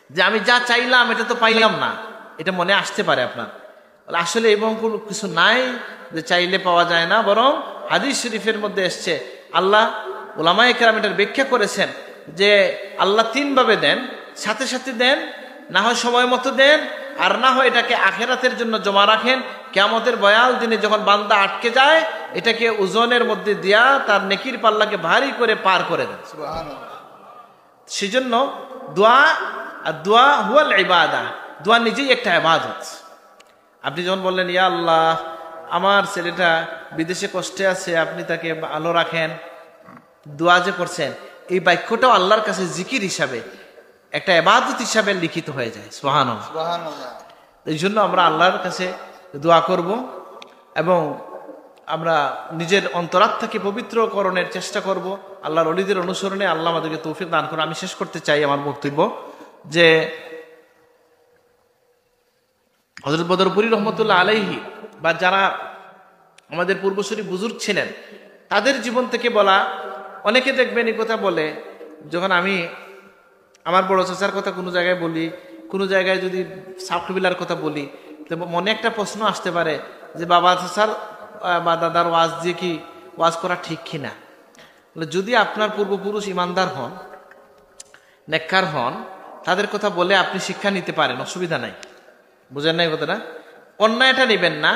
যে আমি যা চাইলাম এটা তো পাইলাম না, এটা মনে আসতে পারে আপনার। আসলে এবং কোনো কিছু নাই যে চাইলে পাওয়া যায় না, বরং হাদিস শরীফের মধ্যে এসছে, আল্লাহ উলামায়ে কেরাম এটার ব্যাখ্যা করেছেন যে আল্লাহ তিনভাবে দেন, সাথে সাথে দেন, না হয় সময় মতো দেন, আর না হয় এটাকে আখেরাতের জন্য জমা রাখেন। কিয়ামতের ভয়াল দিনে যখন বান্দা আটকে যায়, এটাকে ওজনের মধ্যে দিয়া তার নেকির পাল্লাকে ভারী করে পার করে দেন। সেজন্য দোয়া, আর দোয়া হুয়াল ইবাদা, দোয়া নিজেই একটা ইবাদত। আপনি যখন বললেন ইয়া আল্লাহ আমার ছেলেটা বিদেশে কষ্টে আছে, আপনি তাকে ভালো রাখেন, দোয়া যে করছেন, এই বাক্যটাও আল্লাহর কাছে জিকির হিসাবে, একটা ইবাদত হিসাবে লিখিত হয়ে যায়। সুবহানাল্লাহ। এই জন্য আমরা আল্লাহর কাছে দোয়া করব এবং আমরা নিজের অন্তরাত্মাকে পবিত্রকরণের চেষ্টা করব, আল্লাহর ওলিদের অনুসরণে। আল্লাহ আমাদেরকে তৌফিক দান করুন। আমি শেষ করতে চাই আমার বক্তব্য যে হযরত বদরপুরি রহমতুল্লাহ আলাইহি বা যারা আমাদের পূর্বসূরি বুজুর্গ ছিলেন, তাদের জীবন থেকে বলা। অনেকে দেখবেন এই কথা বলে, যখন আমি আমার বড় চাচার কথা কোনো জায়গায় বলি, কোনো জায়গায় যদি সাবকবিলার কথা বলি, তো মনে একটা প্রশ্ন আসতে পারে যে বাবা চাচার বা দাদার ওয়াজ দিয়ে কি ওয়াজ করা ঠিক কিনা। যদি আপনার পূর্বপুরুষ ইমানদার হন, নেককার হন, তাদের কথা বলে আপনি শিক্ষা নিতে পারেন, অসুবিধা নাই। বুঝেন নাই কথাটা? অন্যায়টা নেবেন না,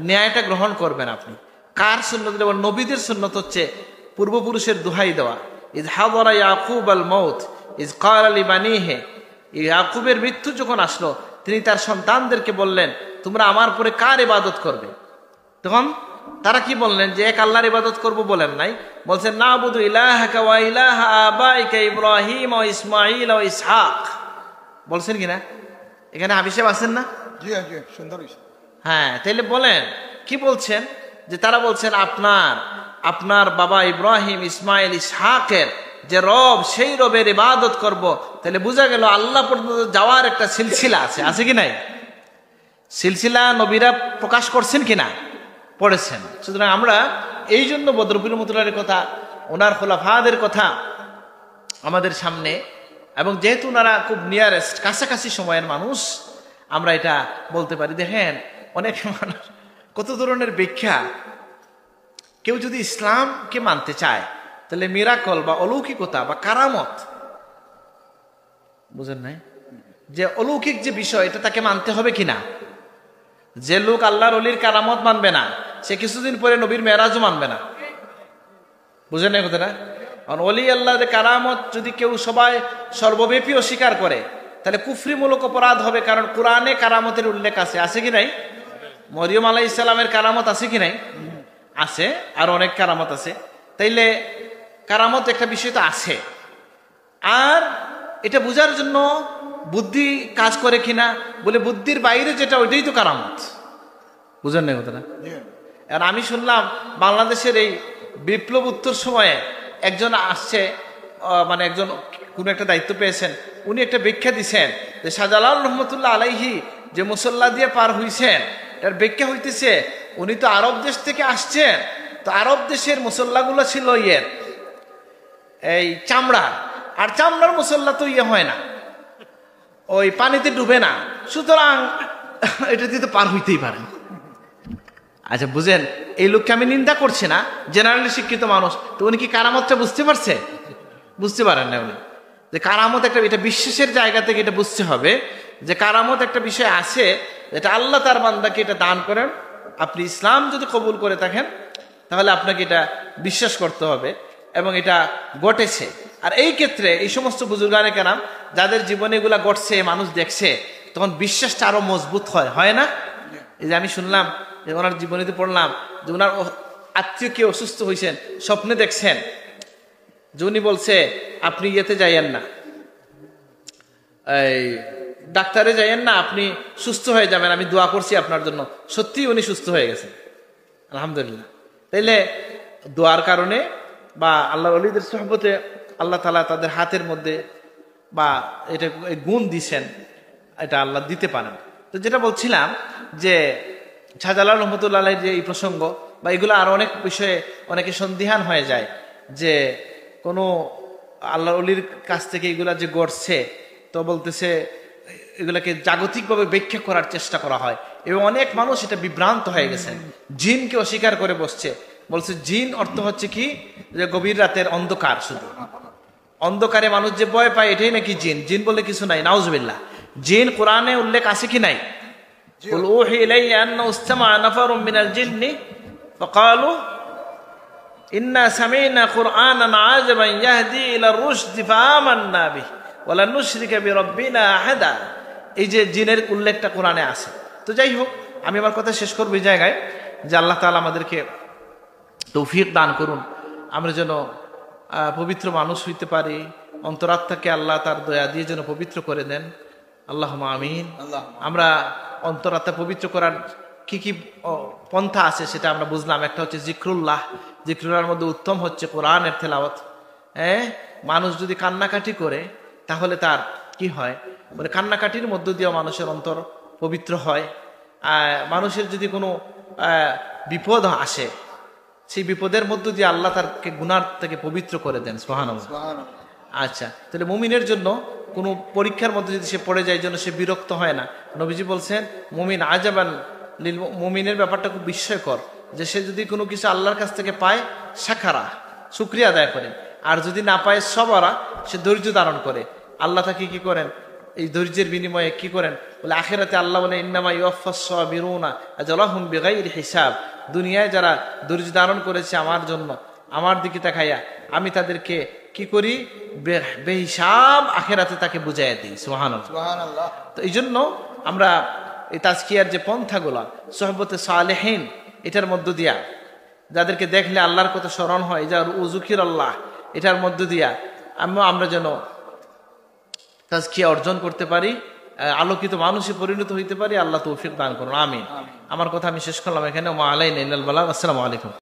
ন্যায়টা গ্রহণ করবেন। আপনি কার সুন্নত? নবীদের সুন্নত হচ্ছে পূর্বপুরুষের দোহাই দেওয়া। ইজ হাদরা ইয়াকুব আল মউত ইজ ক্বালা লিবানিহি, ইয়াকুবের মৃত্যু যখন আসলো, তিনি তার সন্তানদেরকে বললেন তোমরা আমার পরে কার ইবাদত করবে? তখন তারা কি বললেন? যে এক আল্লাহর ইবাদত করব বলেন নাই, বলছেন নাবুদু ইলাহাকা ওয়া ইলাহা আবাইকা ইব্রাহিম ওয়া ইসমাঈল ওয়া ইসহাক। বলছেন কিনা? এখানে হাফিজ সাহেব আছেন না? জি জি, সুন্দর। হ্যাঁ, তাহলে বলেন কি বলছেন? যে তারা বলছেন আপনার বাবা ইব্রাহিম, ইসমাইল, ইসহাকের যে রব, সেই রবের ইবাদত করব। তাহলে বোঝা গেল আল্লাহ পর্যন্ত যাওয়ার একটা সিলসিলা আছে, আছে কি নাই? সিলসিলা নবীরা প্রকাশ করছেন কিনা? পড়েছেন। সুতরাং আমরা এই জন্য বদরপুর রহমতুল্লাহর কথা, ওনার খোলাফাদের কথা আমাদের সামনে, এবং যেহেতু ওনারা খুব নিয়ারেস্ট, কাছাকাছি সময়ের মানুষ, আমরা এটা বলতে পারি। দেখেন অনেক মানুষ কত ধরনের ব্যাখ্যা। কেউ যদি ইসলামকে মানতে চায়, তাহলে মিরাকল বা অলৌকিকতা বা কারামত, বুঝেন নাই, যে অলৌকিক যে বিষয়, এটা তাকে মানতে হবে কিনা। যে লোক আল্লাহর অলির কারামত মানবে না, সে কিছুদিন পরে নবীর মেরাজও মানবে না। বুঝেন নাই কথাটা? কারণ অলি আল্লাহর কারামত যদি কেউ সবাই সর্বব্যাপী অস্বীকার করে, তাহলে কুফরিমূলক অপরাধ হবে। কারণ কোরআনে কারামতের উল্লেখ আছে, আছে কি নাই? মরিয়ম আলাইহিস সালামের কারামত আছে কি নাই? আছে। আর অনেক কারামত আছে। তাইলে কারামত একটা বিষয় তো আছে। আর এটা বোঝার জন্য বুদ্ধি কাজ করে কিনা, বলে বুদ্ধির বাইরে যেটা, ওইটাই তো কারামত। বুঝেন না কথাটা? আর আমি শুনলাম বাংলাদেশের এই বিপ্লব উত্তর সময়ে একজন আসছে, মানে একজন কোন একটা দায়িত্ব পেয়েছেন, উনি একটা ব্যাখ্যা দিছেন যে শাহজালাল রহমতুল্লাহ আলাইহি যে মুসল্লা দিয়ে পার হইছেন, এটার ব্যাখ্যা হইতেছে উনি তো আরব দেশ থেকে আসছেন, তো আরব দেশের মুসল্লাগুলো ছিল এই চামড়ার, আর চামড়ার মুসল্লা তো হয় না, ওই পানিতে ডুবে না, সুতরাং এটা দিয়ে তো পার হইতেই পারেন। আচ্ছা বুঝেন, এই লোককে আমি নিন্দা করছি না, জেনারেলি শিক্ষিত মানুষ, তো উনি কি কারামতটা বুঝতে পারছে? বুঝতে পারেন না উনি। যে কারামত একটা, এটা বিশ্বাসের জায়গা থেকে এটা বুঝতে হবে যে কারামত একটা বিষয় আছে, যেটা আল্লাহ তার বান্দাকে এটা দান করেন। আপনি ইসলাম যদি কবুল করে থাকেন, তাহলে আপনাকে এটা বিশ্বাস করতে হবে, এবং এটা ঘটেছে। আর এই ক্ষেত্রে এই সমস্ত বুজুর্গানে কেরাম যাদের জীবনে এগুলা ঘটছে, মানুষ দেখছে, তখন বিশ্বাসটা আরো মজবুত হয় না? এই যে আমি শুনলাম যে ওনার জীবনীতে পড়লাম যে ওনার আত্মীয় কেউ অসুস্থ হয়েছেন, স্বপ্নে দেখছেন যে উনি বলছে আপনি ইয়েতে যাইয়েন না, এই ডাক্তারে যাইয়েন না, আপনি সুস্থ হয়ে যাবেন, আমি দোয়া করছি আপনার জন্য। সত্যি উনি সুস্থ হয়ে গেছেন, আলহামদুলিল্লাহ। তাইলে দোয়ার কারণে বা আল্লাহ ওলিদের সোহবতে আল্লাহ তাআলা তাদের হাতের মধ্যে বা এটা গুণ দিছেন, এটা আল্লাহ দিতে পারেন। তো যেটা বলছিলাম যে শাহজালাল রহমতুল্লাহ আলাইহির যে এই প্রসঙ্গ বা এগুলো আরো অনেক বিষয়ে অনেকে সন্দিহান হয়ে যায় যে কোনো আল্লাহ ওলির কাছ থেকে এগুলা যে গড়ছে, তো বলতেছে এগুলোকে জাগতিকভাবে ব্যাখ্যা করার চেষ্টা করা হয় এবং অনেক মানুষ এটা বিভ্রান্ত হয়ে গেছেন, জিনকে অস্বীকার করে বসছে, বলছে জিন অর্থ হচ্ছে কি যে গভীর রাতের অন্ধকার, শুধু অন্ধকারে মানুষ যে ভয় পায় এটাই নাকি জিন। জিন বলে কিছু নাই, নাউজুবিল্লাহ। জিন কোরআনে উল্লেখ আছে কি নাই? কুল উহি ইলাইয়া আন্না ইসতামা নাফারুম মিনাল জিন্নি ফাকালু ইন্না সামি'না কুরআনান আজাবান ইয়াহদি ইলা রুশদি ফাআমান্না বিহি ওয়া লান নুশরিকা বিরাব্বিনা আহাদা। এই যে জিনের উল্লেখটা কোরআনে আছে। তো যাই হোক, আমি আমার কথা শেষ করব এই জায়গায় যে আল্লাহ তাআলা আমাদেরকে তৌফিক দান করুন, আমরা যেন পবিত্র মানুষ হইতে পারি, অন্তরাত্মাকে আল্লাহ তার দয়া দিয়ে যেন পবিত্র করে দেন। আল্লাহুম্মা আমিন। আমরা অন্তরাত্মা পবিত্র করার কি কি পন্থা আছে সেটা আমরা বুঝলাম। একটা হচ্ছে জিক্রুল্লাহ, জিক্রুল্লাহর মধ্যে উত্তম হচ্ছে কোরআনের তেলাওয়াত। মানুষ যদি কান্নাকাটি করে তাহলে তার কি হয়, মানে কান্নাকাটির মধ্য দিয়ে মানুষের অন্তর পবিত্র হয়। মানুষের যদি কোনো বিপদ আসে, সেই বিপদের মধ্য দিয়ে আল্লাহ তারকে গুনার থেকে পবিত্র করে দেন। সুবহানাল্লাহ। আচ্ছা, তাহলে মুমিনের জন্য কোনো পরীক্ষার মধ্যে যদি সে পড়ে যায় যেন সে বিরক্ত হয় না। নবীজি বলছেন মুমিন আজাবান লিল, মুমিনের ব্যাপারটা খুব বিস্ময়কর যে সে যদি কোনো কিছু আল্লাহর কাছ থেকে পায় শাকারা, শুকরিয়া আদায় করে, আর যদি না পায় সবরা, সে ধৈর্য ধারণ করে। আল্লাহ তাকে কি করেন, এই ধৈর্যের বিনিময়ে কি করেন বলে আখিরাতে আল্লাহ বলে ইন্নামা ইউওয়াফাস সাবিরুনা আজরাহুম বিগাইরি হিসাব। দুনিয়ায় যারা ধৈর্য ধারণ করেছে আমার জন্য, আমার দিকে তাকাইয়া, আমি তাদেরকে কি করি, বেহিসাব আখিরাতে তাকে বুঝাইয়া দিই। সুবহানাল্লাহ। তো এই জন্য আমরা এই তাজকিয়ার যে পন্থাগুলা, সোহবতে সালেহিন, এটার মধ্য দিয়া যাদেরকে দেখলে আল্লাহর কথা স্মরণ হয়, যা উযুকির আল্লাহ, এটার মধ্য দিয়া আমরা যেন তাজকিয়া অর্জন করতে পারি, আলোকিত মানুষে পরিণত হইতে পারি। আল্লাহ তৌফিক দান করুন, আমিন। আমার কথা আমি শেষ করলাম এখানে। মা আলাইনা ইল্লাল বালাগ। আসসালামু আলাইকুম।